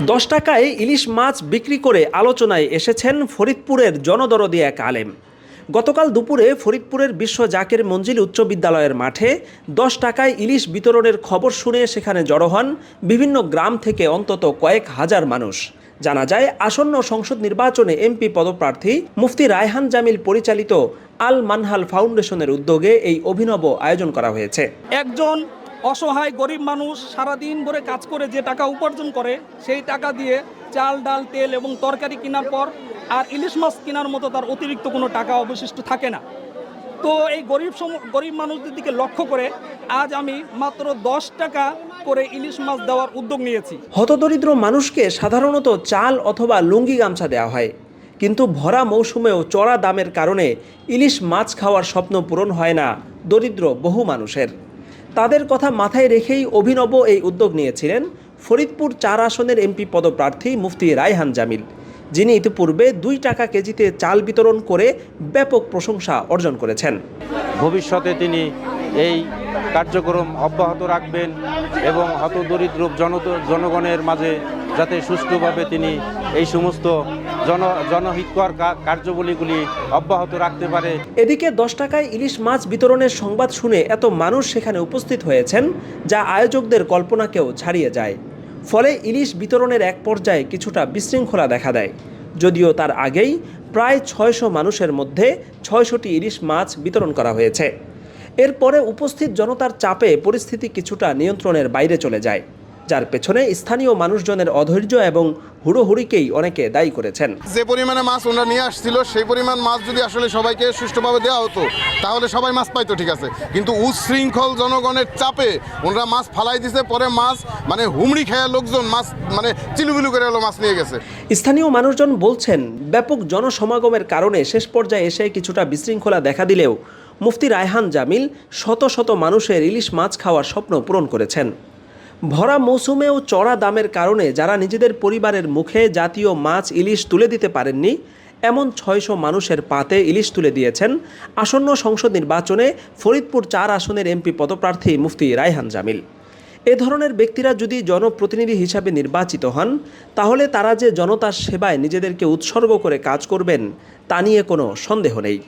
10 টাকায় ইলিশ মাছ বিক্রি করে আলোচনায় এসেছেন ফরিদপুরের জনদরদি এক আলেম। গতকাল দুপুরে ফরিদপুরের বিশ্ব জাকের মঞ্জিল উচ্চ বিদ্যালয়ের মাঠে 10 টাকায় ইলিশ বিতরণের খবর শুনে সেখানে জড়ো হন বিভিন্ন গ্রাম থেকে অন্তত কয়েক হাজার মানুষ। জানা যায়, আসন্ন সংসদ নির্বাচনে এমপি পদপ্রার্থী মুফতি রায়হান জামিল পরিচালিত আল মানহাল ফাউন্ডেশনের উদ্যোগে এই অভিনব আয়োজন করা হয়েছে। একজন অসহায় গরিব মানুষ সারাদিন ধরে কাজ করে যে টাকা উপার্জন করে সেই টাকা দিয়ে চাল, ডাল, তেল এবং তরকারি কেনার পর আর ইলিশ মাছ কেনার মতো তার অতিরিক্ত কোনো টাকা অবশিষ্ট থাকে না। তো এই গরিব মানুষদের দিকে লক্ষ্য করে আজ আমি মাত্র 10 টাকা করে ইলিশ মাছ দেওয়ার উদ্যোগ নিয়েছি। হতদরিদ্র মানুষকে সাধারণত চাল অথবা লুঙ্গি গামছা দেওয়া হয়, কিন্তু ভরা মৌসুমেও চড়া দামের কারণে ইলিশ মাছ খাওয়ার স্বপ্ন পূরণ হয় না দরিদ্র বহু মানুষের। তাদের কথা মাথায় রেখেই অভিনব এই উদ্যোগ নিয়েছিলেন ফরিদপুর 4 আসনের এমপি পদপ্রার্থী মুফতি রায়হান জামিল, যিনি ইতিপূর্বে 2 টাকা কেজিতে চাল বিতরণ করে ব্যাপক প্রশংসা অর্জন করেছেন। ভবিষ্যতে তিনি এই কার্যক্রম অব্যাহত রাখবেন এবং হতদরিদ্র জনগণের মাঝে যাতে সুষ্ঠুভাবে তিনি এই সমস্ত জনহিতকর কার্যাবলীগুলি অব্যাহত রাখতে পারে। এদিকে 10 টাকায় ইলিশ মাছ বিতরণের সংবাদ শুনে এত মানুষ সেখানে উপস্থিত হয়েছেন, যা আয়োজকদের কল্পনাকেও ছাড়িয়ে যায়। ফলে ইলিশ বিতরণের এক পর্যায়ে কিছুটা বিশৃঙ্খলা দেখা দেয়। যদিও তার আগেই প্রায় 600 মানুষের মধ্যে 600টি ইলিশ মাছ বিতরণ করা হয়েছে। এরপরে উপস্থিত জনতার চাপে পরিস্থিতি কিছুটা নিয়ন্ত্রণের বাইরে চলে যায়, যার পেছনে স্থানীয় মানুষজনের অধৈর্য এবং হুড়োহুড়িকেই অনেকে দায়ী করেছেন। যে পরিমাণে মাছ ওনারা নিয়ে আসছিল সেই পরিমাণ মাছ যদি আসলে সবাইকে সুষ্ঠুভাবে দেওয়া হতো তাহলে সবাই মাছ পাইতো, ঠিক আছে, কিন্তু উচ্ছৃঙ্খল জনগণের চাপে ওনারা মাছ ফালাই দিছে। পরে মাছ হুমড়ি খেয়ে লোকজন মাছ চিলুবিলু করে মাছ নিয়ে গেছে। স্থানীয় মানুষজন বলছেন, ব্যাপক জনসমাগমের কারণে শেষ পর্যায়ে এসে কিছুটা বিশৃঙ্খলা দেখা দিলেও মুফতি রায়হান জামিল শত শত মানুষের ইলিশ মাছ খাওয়ার স্বপ্ন পূরণ করেছেন। ভরা মৌসুমেও চড়া দামের কারণে যারা নিজেদের পরিবারের মুখে জাতীয় মাছ ইলিশ তুলে দিতে পারেননি, এমন 600 মানুষের পাতে ইলিশ তুলে দিয়েছেন আসন্ন সংসদ নির্বাচনে ফরিদপুর 4 আসনের এমপি পদপ্রার্থী মুফতি রায়হান জামিল। এ ধরনের ব্যক্তিরা যদি জনপ্রতিনিধি হিসাবে নির্বাচিত হন, তাহলে তারা যে জনতার সেবায় নিজেদেরকে উৎসর্গ করে কাজ করবেন তা নিয়ে কোনো সন্দেহ নেই।